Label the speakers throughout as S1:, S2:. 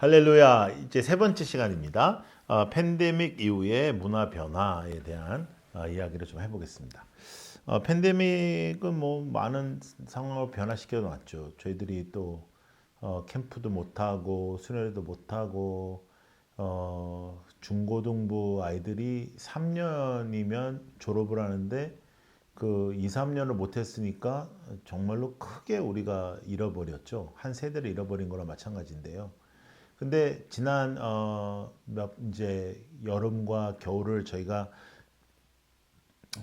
S1: 할렐루야. 이제 세 번째 시간입니다. 팬데믹 이후의 문화 변화에 대한 이야기를 좀 해보겠습니다. 팬데믹은 뭐 많은 상황을 변화시켜 놨죠. 저희들이 또 캠프도 못하고 수련회도 못하고 중고등부 아이들이 3년이면 졸업을 하는데 그 2, 3년을 못했으니까 정말로 크게 우리가 잃어버렸죠. 한 세대를 잃어버린 거랑 마찬가지인데요. 근데 지난 이제 여름과 겨울을 저희가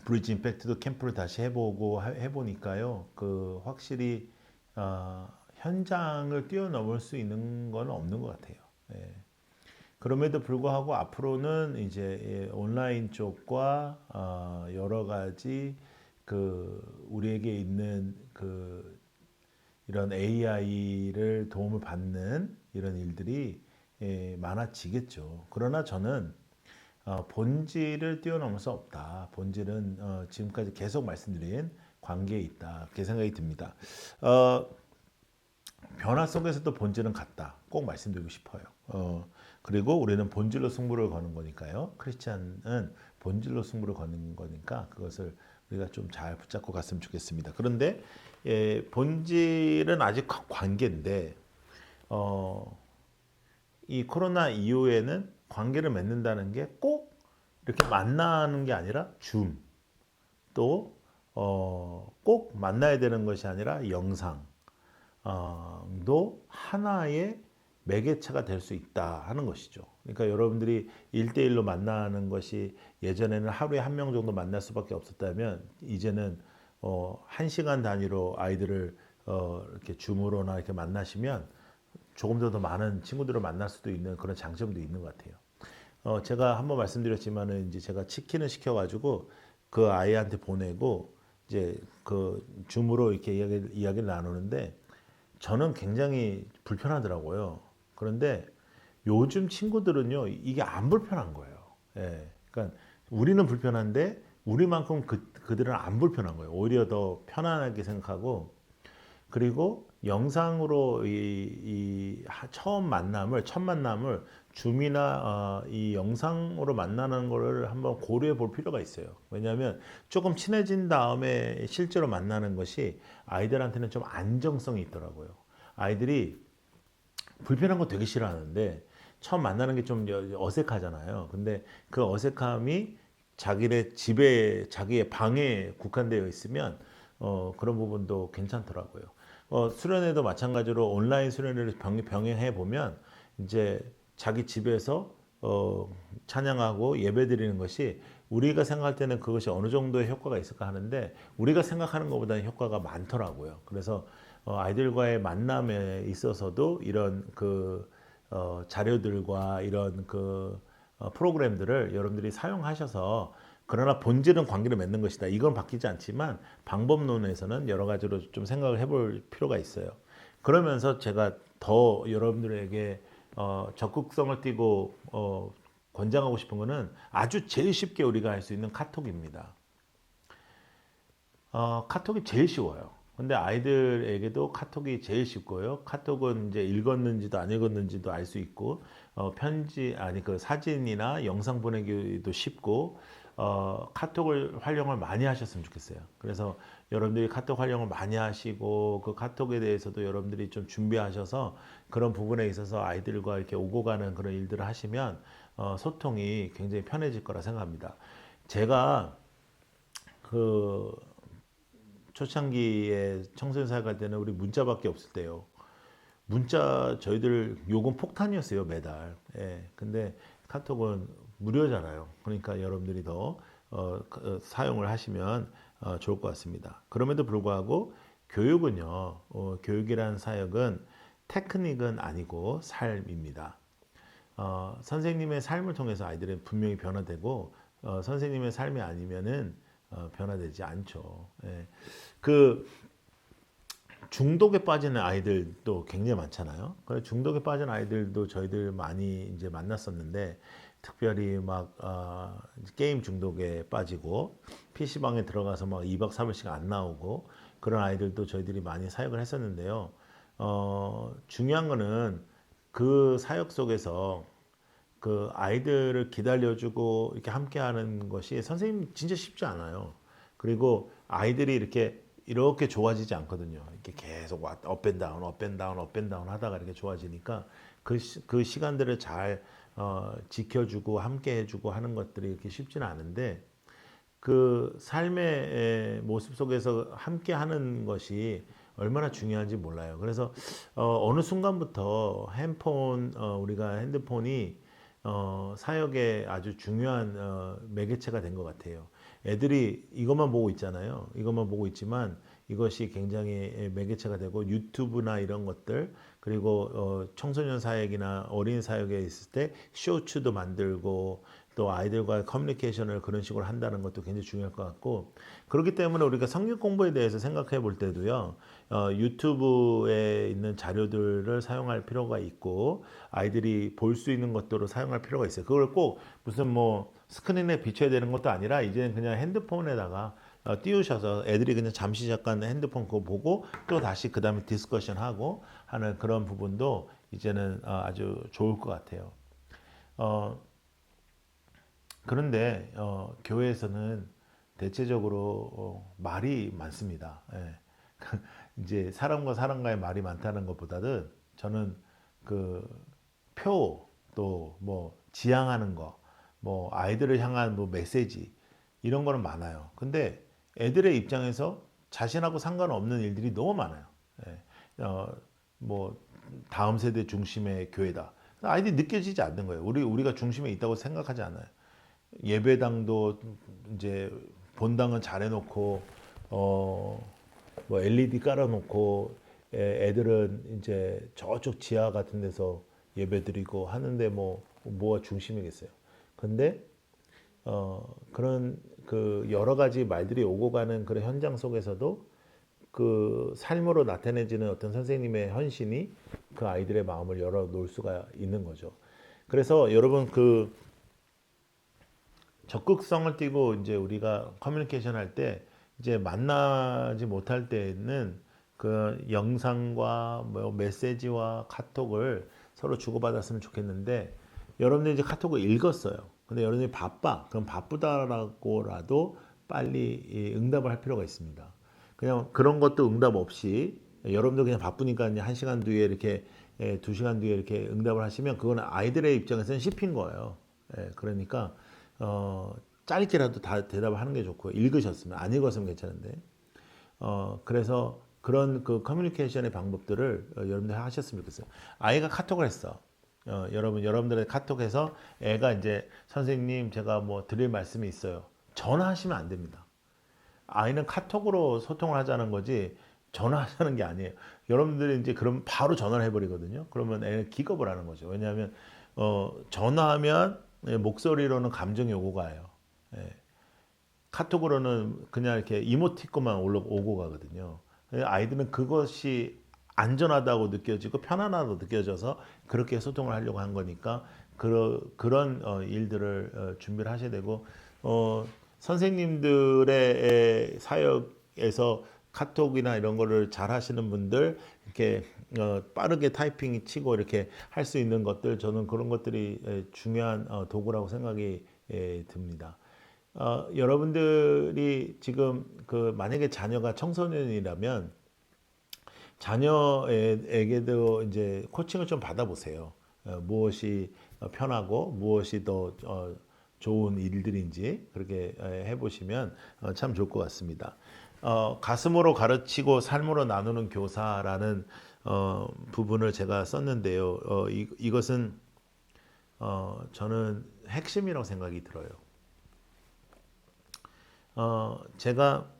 S1: 브리지 임팩트도 캠프를 다시 해보고 해보니까요. 그 확실히 현장을 뛰어넘을 수 있는 건 없는 것 같아요. 예. 그럼에도 불구하고 앞으로는 이제 온라인 쪽과 여러 가지 그 우리에게 있는 그 이런 AI를 도움을 받는 이런 일들이 많아지겠죠. 그러나 저는 본질을 뛰어넘을 수 없다. 본질은 지금까지 계속 말씀드린 관계에 있다. 그렇게 생각이 듭니다. 어, 변화 속에서도 본질은 같다. 꼭 말씀드리고 싶어요. 그리고 우리는 본질로 승부를 거는 거니까요. 크리스찬은 본질로 승부를 거는 거니까 그것을 우리가 좀 잘 붙잡고 갔으면 좋겠습니다. 그런데 본질은 아직 관계인데 이 코로나 이후에는 관계를 맺는다는 게 꼭 이렇게 만나는 게 아니라 또 꼭 만나야 되는 것이 아니라 영상도 하나의 매개체가 될 수 있다 하는 것이죠. 그러니까 여러분들이 1대1로 만나는 것이 예전에는 하루에 한 명 정도 만날 수밖에 없었다면 이제는 1시간 단위로 아이들을 이렇게 줌으로나 이렇게 만나시면 조금 더 많은 친구들을 만날 수도 있는 그런 장점도 있는 것 같아요. 제가 한번 말씀드렸지만은 이제 제가 치킨을 시켜가지고 그 아이한테 보내고 이제 그 줌으로 이렇게 이야기를 나누는데 저는 굉장히 불편하더라고요. 그런데 요즘 친구들은요, 이게 안 불편한 거예요. 예. 그러니까 우리는 불편한데 우리만큼 그들은 안 불편한 거예요. 오히려 더 편안하게 생각하고 그리고 영상으로 첫 만남을 줌이나 이 영상으로 만나는 거를 한번 고려해 볼 필요가 있어요. 왜냐하면 조금 친해진 다음에 실제로 만나는 것이 아이들한테는 좀 안정성이 있더라고요. 아이들이 불편한 거 되게 싫어하는데 처음 만나는 게 좀 어색하잖아요. 근데 그 어색함이 자기네 집에 자기의 방에 국한되어 있으면 그런 부분도 괜찮더라고요. 수련회도 마찬가지로 온라인 수련회를 병행해 보면 이제 자기 집에서 찬양하고 예배 드리는 것이 우리가 생각할 때는 그것이 어느 정도의 효과가 있을까 하는데 우리가 생각하는 것보다는 효과가 많더라고요. 그래서 아이들과의 만남에 있어서도 이런 자료들과 이런 프로그램들을 여러분들이 사용하셔서 그러나 본질은 관계를 맺는 것이다. 이건 바뀌지 않지만 방법론에서는 여러 가지로 좀 생각을 해볼 필요가 있어요. 그러면서 제가 더 여러분들에게 적극성을 띠고 권장하고 싶은 거는 아주 제일 쉽게 우리가 할 수 있는 카톡입니다. 카톡이 제일 쉬워요. 근데 아이들에게도 카톡이 제일 쉽고요. 카톡은 이제 읽었는지도 안 읽었는지도 알 수 있고, 그 사진이나 영상 보내기도 쉽고, 카톡을 활용을 많이 하셨으면 좋겠어요. 그래서 여러분들이 카톡 활용을 많이 하시고, 그 카톡에 대해서도 여러분들이 좀 준비하셔서 그런 부분에 있어서 아이들과 이렇게 오고 가는 그런 일들을 하시면, 소통이 굉장히 편해질 거라 생각합니다. 제가 그 초창기에 청소년 사역할 때는 우리 문자밖에 없을 때요. 문자 저희들 요금 폭탄이었어요 매달. 예. 근데 카톡은 무료잖아요. 그러니까 여러분들이 더 사용을 하시면 좋을 것 같습니다. 그럼에도 불구하고 교육은요. 교육이란 사역은 테크닉은 아니고 삶입니다. 선생님의 삶을 통해서 아이들은 분명히 변화되고 선생님의 삶이 아니면은 변화되지 않죠. 예. 그 중독에 빠지는 아이들도 굉장히 많잖아요. 그래 중독에 빠진 아이들도 저희들 많이 이제 만났었는데 특별히 막 게임 중독에 빠지고 PC방에 들어가서 막 2박 3일씩 안 나오고 그런 아이들도 저희들이 많이 사역을 했었는데요. 중요한 거는 그 사역 속에서 그 아이들을 기다려주고 이렇게 함께하는 것이 선생님 진짜 쉽지 않아요. 그리고 아이들이 이렇게 좋아지지 않거든요. 이렇게 계속 업앤다운, 업앤다운, 업앤다운 하다가 이렇게 좋아지니까 그 시간들을 잘 지켜주고 함께 해주고 하는 것들이 이렇게 쉽지는 않은데 그 삶의 모습 속에서 함께 하는 것이 얼마나 중요한지 몰라요. 그래서 어느 순간부터 우리가 핸드폰이 사역에 아주 중요한 매개체가 된 것 같아요. 애들이 이것만 보고 있잖아요. 이것만 보고 있지만 이것이 굉장히 매개체가 되고 유튜브나 이런 것들 그리고 청소년 사역이나 어린 사역에 있을 때 쇼츠도 만들고 또 아이들과 커뮤니케이션을 그런 식으로 한다는 것도 굉장히 중요할 것 같고 그렇기 때문에 우리가 성경 공부에 대해서 생각해 볼 때도요 유튜브에 있는 자료들을 사용할 필요가 있고 아이들이 볼 수 있는 것들을 사용할 필요가 있어요. 그걸 꼭 무슨 뭐 스크린에 비춰야 되는 것도 아니라 이제는 그냥 핸드폰에다가 띄우셔서 애들이 그냥 잠시 잠깐 핸드폰 그거 보고 또 다시 그 다음에 디스커션 하고 하는 그런 부분도 이제는 아주 좋을 것 같아요. 어, 그런데 교회에서는 대체적으로 말이 많습니다. 예. 이제 사람과 사람과의 말이 많다는 것보다는 저는 그 표 또 뭐 지향하는 거, 뭐 아이들을 향한 뭐 메시지 이런 거는 많아요. 근데 애들의 입장에서 자신하고 상관없는 일들이 너무 많아요. 예. 뭐 다음 세대 중심의 교회다. 아이들이 느껴지지 않는 거예요. 우리가 중심에 있다고 생각하지 않아요. 예배당도 이제 본당은 잘 해놓고 뭐 LED 깔아놓고 애들은 이제 저쪽 지하 같은 데서 예배드리고 하는데 뭐가 중심이겠어요. 근데 그런 그 여러 가지 말들이 오고 가는 그런 현장 속에서도 그 삶으로 나타내지는 어떤 선생님의 헌신이 그 아이들의 마음을 열어 놓을 수가 있는 거죠. 그래서 여러분 그 적극성을 띠고 이제 우리가 커뮤니케이션 할 때 이제 만나지 못할 때는 그 영상과 뭐 메시지와 카톡을 서로 주고받았으면 좋겠는데 여러분들이 이제 카톡을 읽었어요. 근데 여러분들이 바빠. 그럼 바쁘다라고라도 빨리 응답을 할 필요가 있습니다. 그냥 그런 것도 응답 없이 여러분들 그냥 바쁘니까 이제 1시간 뒤에 이렇게 2시간 뒤에 이렇게 응답을 하시면 그거는 아이들의 입장에서는 씹힌 거예요. 그러니까 짧게라도 다 대답을 하는 게 좋고요. 읽으셨으면 안 읽었으면 괜찮은데 그래서 그런 그 커뮤니케이션의 방법들을 여러분들 하셨으면 좋겠어요. 아이가 카톡을 했어. 여러분들의 카톡에서 애가 이제 선생님 제가 뭐 드릴 말씀이 있어요. 전화하시면 안 됩니다. 아이는 카톡으로 소통을 하자는 거지 전화하자는 게 아니에요. 여러분들이 이제 그럼 바로 전화를 해버리거든요. 그러면 애는 기겁을 하는 거죠. 왜냐하면 전화하면 목소리로는 감정이 오고 가요. 예. 카톡으로는 그냥 이렇게 이모티콘만 오고 가거든요. 아이들은 그것이 안전하다고 느껴지고 편안하다고 느껴져서 그렇게 소통을 하려고 한 거니까 그런 일들을 준비를 하셔야 되고 선생님들의 사역에서 카톡이나 이런 거를 잘 하시는 분들 이렇게 빠르게 타이핑 치고 이렇게 할 수 있는 것들 저는 그런 것들이 중요한 도구라고 생각이 듭니다. 여러분들이 지금 그 만약에 자녀가 청소년이라면 자녀에게도 이제 코칭을 좀 받아보세요. 무엇이 편하고 무엇이 더 좋은 일들인지 그렇게 해보시면 참 좋을 것 같습니다. 가슴으로 가르치고 삶으로 나누는 교사라는 부분을 제가 썼는데요. 이것은 저는 핵심이라고 생각이 들어요. 제가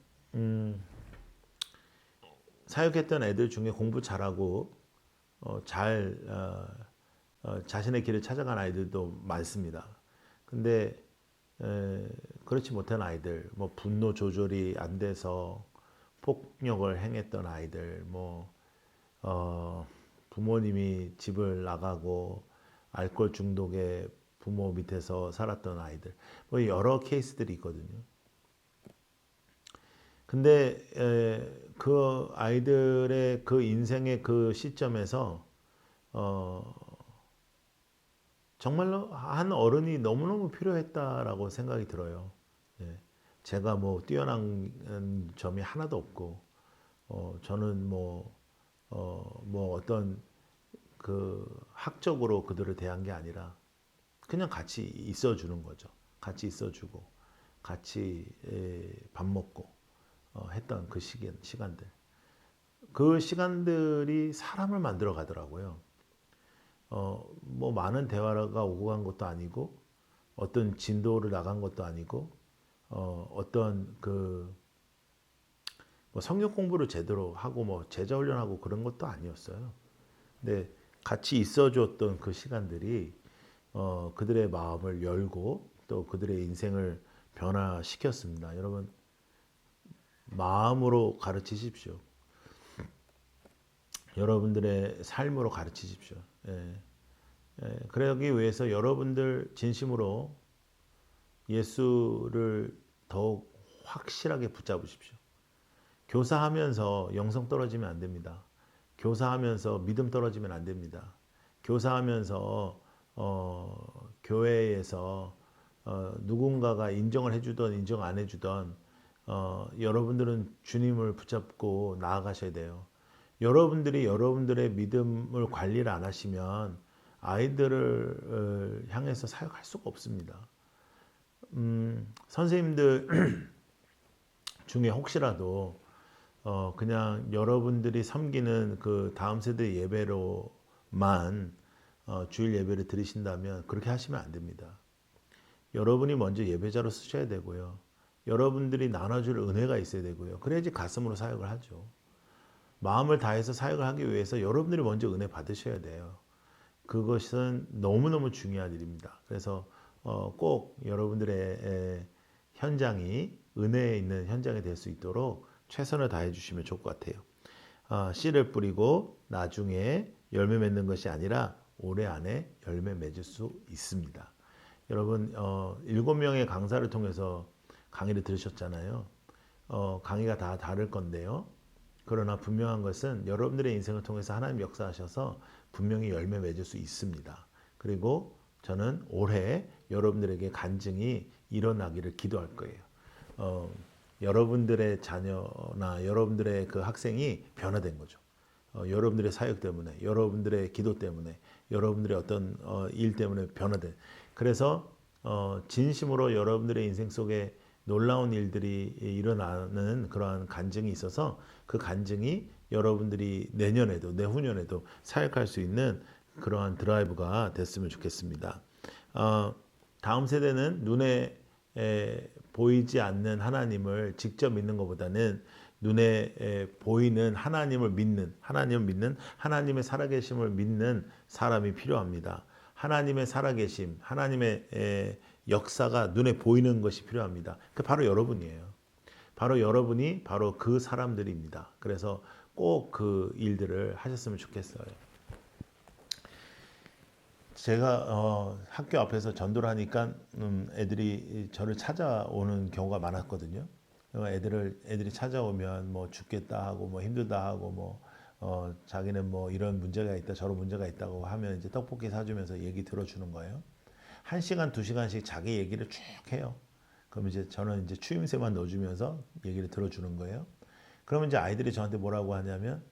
S1: 사역했던 애들 중에 공부 잘하고 자신의 길을 찾아간 아이들도 많습니다. 근데 그렇지 못한 아이들, 뭐 분노 조절이 안 돼서 폭력을 행했던 아이들, 부모님이 집을 나가고 알코올 중독에 부모 밑에서 살았던 아이들, 뭐 여러 케이스들이 있거든요. 근데 그 아이들의 그 인생의 그 시점에서 정말로 한 어른이 너무너무 필요했다라고 생각이 들어요. 예. 제가 뭐 뛰어난 점이 하나도 없고, 저는 뭐 어떤 그 학적으로 그들을 대한 게 아니라 그냥 같이 있어주는 거죠. 같이 있어주고, 같이 밥 먹고 했던 그 시간들. 그 시간들이 사람을 만들어 가더라고요. 뭐 많은 대화가 오고 간 것도 아니고, 어떤 진도를 나간 것도 아니고, 어떤 뭐 성경 공부를 제대로 하고 뭐 제자 훈련하고 그런 것도 아니었어요. 근데 같이 있어줬던 그 시간들이 그들의 마음을 열고 또 그들의 인생을 변화시켰습니다. 여러분 마음으로 가르치십시오. 여러분들의 삶으로 가르치십시오. 예. 그러기 위해서 여러분들 진심으로 예수를 더욱 확실하게 붙잡으십시오. 교사하면서 영성 떨어지면 안 됩니다. 교사하면서 믿음 떨어지면 안 됩니다. 교사하면서 교회에서 누군가가 인정을 해주던 인정 안 해주던 여러분들은 주님을 붙잡고 나아가셔야 돼요. 여러분들이 여러분들의 믿음을 관리를 안 하시면 아이들을 향해서 사역할 수가 없습니다. 선생님들 중에 혹시라도 그냥 여러분들이 섬기는 그 다음 세대 예배로만 주일 예배를 드리신다면 그렇게 하시면 안 됩니다. 여러분이 먼저 예배자로 쓰셔야 되고요. 여러분들이 나눠줄 은혜가 있어야 되고요. 그래야지 가슴으로 사역을 하죠. 마음을 다해서 사역을 하기 위해서 여러분들이 먼저 은혜 받으셔야 돼요. 그것은 너무너무 중요한 일입니다. 그래서 꼭 여러분들의 현장이 은혜에 있는 현장이 될 수 있도록 최선을 다해 주시면 좋을 것 같아요. 씨를 뿌리고 나중에 열매 맺는 것이 아니라 올해 안에 열매 맺을 수 있습니다. 여러분 7명의 강사를 통해서 강의를 들으셨잖아요. 강의가 다 다를 건데요. 그러나 분명한 것은 여러분들의 인생을 통해서 하나님 역사하셔서 분명히 열매 맺을 수 있습니다. 그리고 저는 올해 여러분들에게 간증이 일어나기를 기도할 거예요. 여러분들의 자녀나 여러분들의 그 학생이 변화된 거죠. 여러분들의 사역 때문에, 여러분들의 기도 때문에, 여러분들의 어떤 일 때문에 변화된. 그래서 진심으로 여러분들의 인생 속에 놀라운 일들이 일어나는 그러한 간증이 있어서 그 간증이 여러분들이 내년에도 내후년에도 사역할 수 있는 그러한 드라이브가 됐으면 좋겠습니다. 다음 세대는 눈에 보이지 않는 하나님을 직접 믿는 것보다는 눈에 보이는 하나님을 믿는 하나님의 살아계심을 믿는 사람이 필요합니다. 하나님의 살아계심, 하나님의 역사가 눈에 보이는 것이 필요합니다. 그 바로 여러분이에요. 바로 여러분이 바로 그 사람들입니다. 그래서 꼭 그 일들을 하셨으면 좋겠어요. 제가 학교 앞에서 전도를 하니까 애들이 저를 찾아오는 경우가 많았거든요. 애들이 찾아오면 뭐 죽겠다 하고 뭐 힘들다 하고 자기는 뭐 이런 문제가 있다 저런 문제가 있다고 하면 이제 떡볶이 사주면서 얘기 들어주는 거예요. 1시간, 2시간씩 자기 얘기를 쭉 해요. 그럼 이제 저는 이제 추임새만 넣어주면서 얘기를 들어주는 거예요. 그러면 이제 아이들이 저한테 뭐라고 하냐면,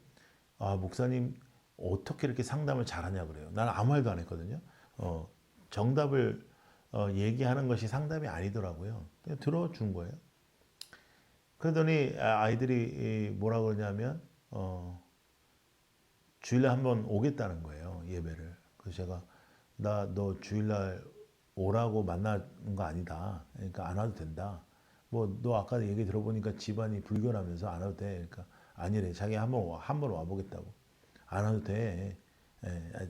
S1: 목사님 어떻게 이렇게 상담을 잘하냐 그래요. 나는 아무 말도 안 했거든요. 정답을 얘기하는 것이 상담이 아니더라고요. 그냥 들어준 거예요. 그러더니 아이들이 뭐라고 그러냐면 주일날 한번 오겠다는 거예요. 예배를. 그래서 제가 너 주일날 오라고 만난 거 아니다. 그러니까 안 와도 된다. 뭐 너 아까 얘기 들어보니까 집안이 불교라면서 안 와도 돼. 그러니까 아니래. 자기 한번 와보겠다고. 안 와도 돼.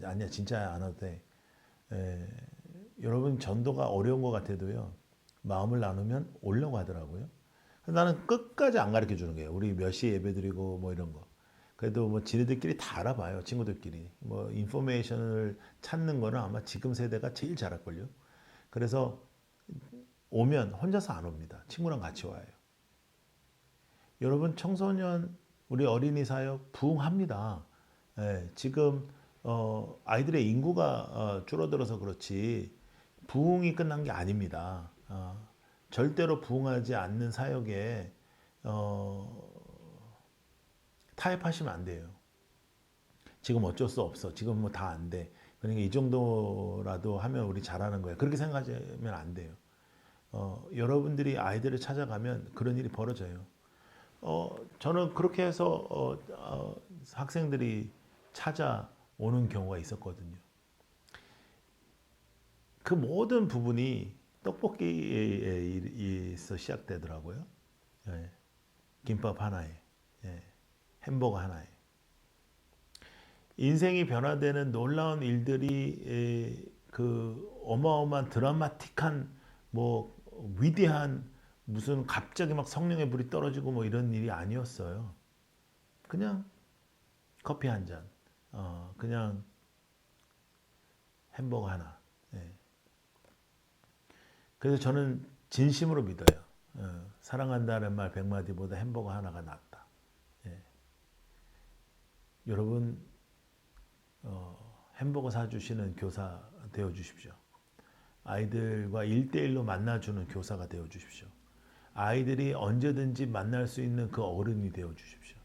S1: 아니야 진짜 안 와도 돼. 여러분 전도가 어려운 것 같아도요. 마음을 나누면 오려고 하더라고요. 나는 끝까지 안 가르쳐 주는 거예요. 우리 몇 시에 예배 드리고 뭐 이런 거. 그래도 뭐 지네들끼리 다 알아봐요. 친구들끼리. 뭐 인포메이션을 찾는 거는 아마 지금 세대가 제일 잘할걸요. 그래서 오면 혼자서 안 옵니다. 친구랑 같이 와요. 여러분 청소년 우리 어린이 사역 부흥합니다. 지금 아이들의 인구가 줄어들어서 그렇지 부흥이 끝난 게 아닙니다. 절대로 부흥하지 않는 사역에 어, 타협하시면 안 돼요. 지금 어쩔 수 없어. 지금 뭐 다 안 돼. 그러니까 이 정도라도 하면 우리 잘하는 거야. 그렇게 생각하면 안 돼요. 여러분들이 아이들을 찾아가면 그런 일이 벌어져요. 저는 그렇게 해서 학생들이 찾아오는 경우가 있었거든요. 그 모든 부분이 떡볶이에서 시작되더라고요. 예, 김밥 하나에, 예, 햄버거 하나에. 인생이 변화되는 놀라운 일들이 그 어마어마한 드라마틱한 뭐 위대한 무슨 갑자기 막 성령의 불이 떨어지고 뭐 이런 일이 아니었어요. 그냥 커피 한 잔, 그냥 햄버거 하나. 예. 그래서 저는 진심으로 믿어요. 사랑한다는 말 100마디보다 햄버거 하나가 낫다. 예. 여러분 햄버거 사주시는 교사 되어 주십시오. 아이들과 1대1로 만나주는 교사가 되어 주십시오. 아이들이 언제든지 만날 수 있는 그 어른이 되어 주십시오.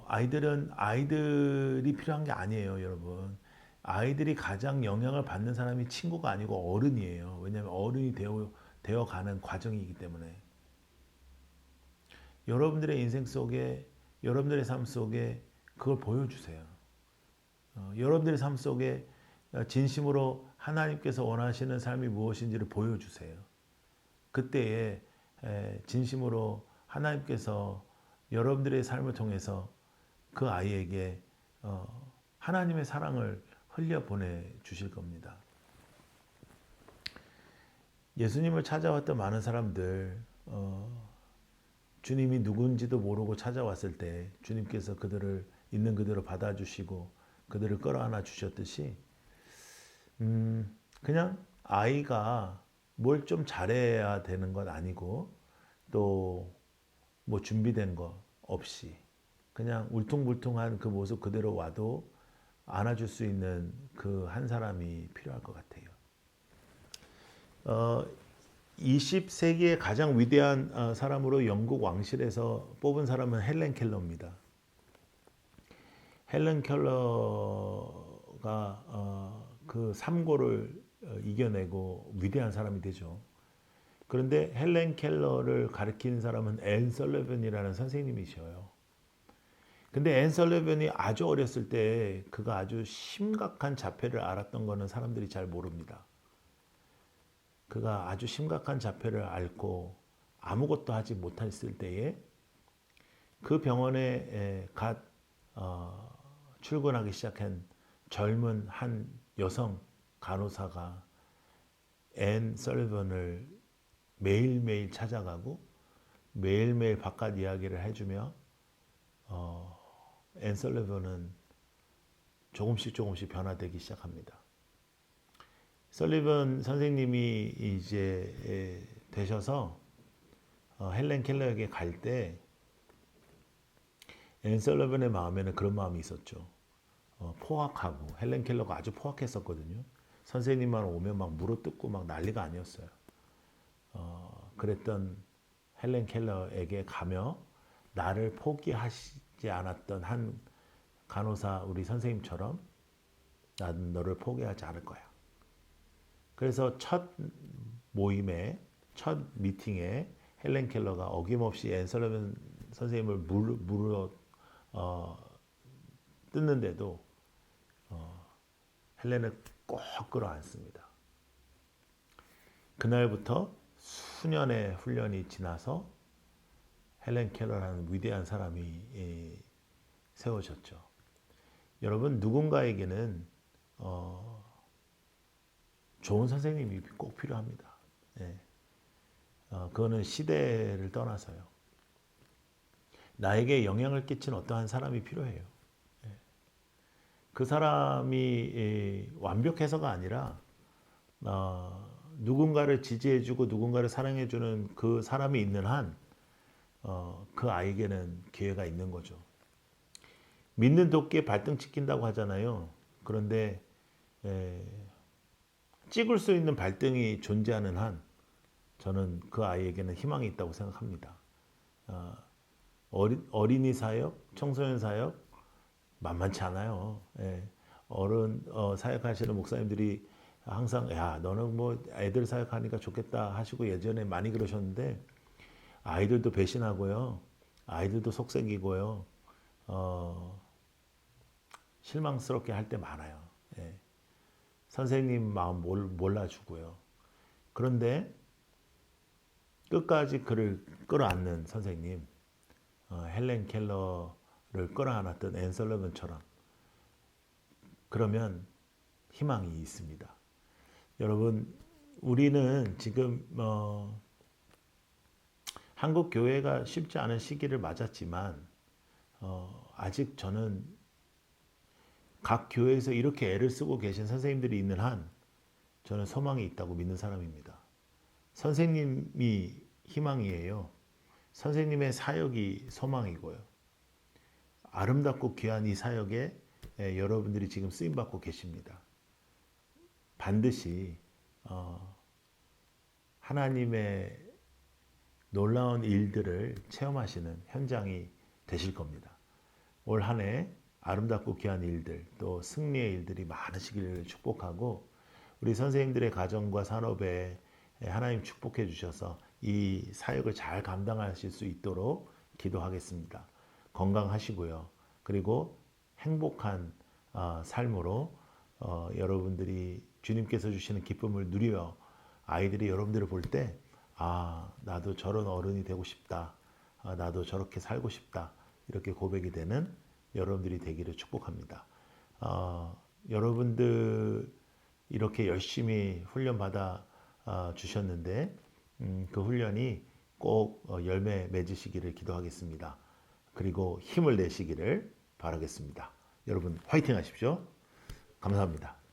S1: 아이들은 아이들이 필요한 게 아니에요, 여러분. 아이들이 가장 영향을 받는 사람이 친구가 아니고 어른이에요. 왜냐하면 어른이 되어 가는 과정이기 때문에. 여러분들의 인생 속에, 여러분들의 삶 속에 그걸 보여주세요. 여러분들의 삶 속에 진심으로 하나님께서 원하시는 삶이 무엇인지를 보여주세요. 그때에 진심으로 하나님께서 여러분들의 삶을 통해서 그 아이에게 하나님의 사랑을 흘려 보내 주실 겁니다. 예수님을 찾아왔던 많은 사람들 주님이 누군지도 모르고 찾아왔을 때 주님께서 그들을 있는 그대로 받아주시고 그들을 끌어안아 주셨듯이 그냥 아이가 뭘 좀 잘해야 되는 건 아니고 또 뭐 준비된 거 없이 그냥 울퉁불퉁한 그 모습 그대로 와도 안아줄 수 있는 그 한 사람이 필요할 것 같아요. 20세기의 가장 위대한 사람으로 영국 왕실에서 뽑은 사람은 헬렌 켈러입니다. 헬렌 켈러가 그 삼고를 이겨내고 위대한 사람이 되죠. 그런데 헬렌 켈러를 가르친 사람은 앤 설리번이라는 선생님이셔요. 근데 앤 설리번이 아주 어렸을 때 그가 아주 심각한 자폐를 앓았던 거는 사람들이 잘 모릅니다. 그가 아주 심각한 자폐를 앓고 아무것도 하지 못했을 때에 그 병원에 갓 출근하기 시작한 젊은 한 여성 간호사가 앤 설리번을 매일매일 찾아가고 매일매일 바깥 이야기를 해주며 앤 설리번은 조금씩 변화되기 시작합니다. 설리번 선생님이 이제 되셔서 헬렌 켈러에게 갈 때 앤 설리번의 마음에는 그런 마음이 있었죠. 포악하고 헬렌 켈러가 아주 포악했었거든요. 선생님만 오면 막 물어뜯고 막 난리가 아니었어요. 그랬던 헬렌 켈러에게 가며 나를 포기하지 않았던 한 간호사 우리 선생님처럼 나는 너를 포기하지 않을 거야. 그래서 첫 모임에 첫 미팅에 헬렌 켈러가 어김없이 앤 설리번 선생님을 물어 뜯는데도 헬렌을 꼭 끌어안습니다. 그날부터 수년의 훈련이 지나서 헬렌 켈러라는 위대한 사람이 세워졌죠. 여러분 누군가에게는 좋은 선생님이 꼭 필요합니다. 예. 그거는 시대를 떠나서요. 나에게 영향을 끼친 어떠한 사람이 필요해요. 예. 그 사람이 완벽해서가 아니라 누군가를 지지해주고 누군가를 사랑해주는 그 사람이 있는 한 그 아이에게는 기회가 있는 거죠. 믿는 도끼에 발등 찍힌다고 하잖아요. 그런데 에, 찍을 수 있는 발등이 존재하는 한 저는 그 아이에게는 희망이 있다고 생각합니다. 어, 어린이 사역, 청소년 사역 만만치 않아요. 예. 어른 사역하시는 목사님들이 항상 야 너는 뭐 애들 사역하니까 좋겠다 하시고 예전에 많이 그러셨는데 아이들도 배신하고요. 아이들도 속썩이고요. 어, 실망스럽게 할 때 많아요. 예. 선생님 마음 몰라주고요. 그런데 끝까지 그를 끌어안는 선생님, 헬렌 켈러를 끌어안았던 앤 설러먼처럼 그러면 희망이 있습니다. 여러분, 우리는 지금 한국 교회가 쉽지 않은 시기를 맞았지만 아직 저는 각 교회에서 이렇게 애를 쓰고 계신 선생님들이 있는 한 저는 소망이 있다고 믿는 사람입니다. 선생님이 희망이에요. 선생님의 사역이 소망이고요. 아름답고 귀한 이 사역에 여러분들이 지금 쓰임받고 계십니다. 반드시 하나님의 놀라운 일들을 체험하시는 현장이 되실 겁니다. 올 한 해 아름답고 귀한 일들 또 승리의 일들이 많으시기를 축복하고 우리 선생님들의 가정과 산업에 하나님 축복해 주셔서 이 사역을 잘 감당하실 수 있도록 기도하겠습니다. 건강하시고요. 그리고 행복한 삶으로 여러분들이 주님께서 주시는 기쁨을 누리며 아이들이 여러분들을 볼 때 나도 저런 어른이 되고 싶다. 나도 저렇게 살고 싶다. 이렇게 고백이 되는 여러분들이 되기를 축복합니다. 여러분들 이렇게 열심히 훈련받아 주셨는데 그 훈련이 꼭 열매 맺으시기를 기도하겠습니다. 그리고 힘을 내시기를 바라겠습니다. 여러분 화이팅 하십시오. 감사합니다.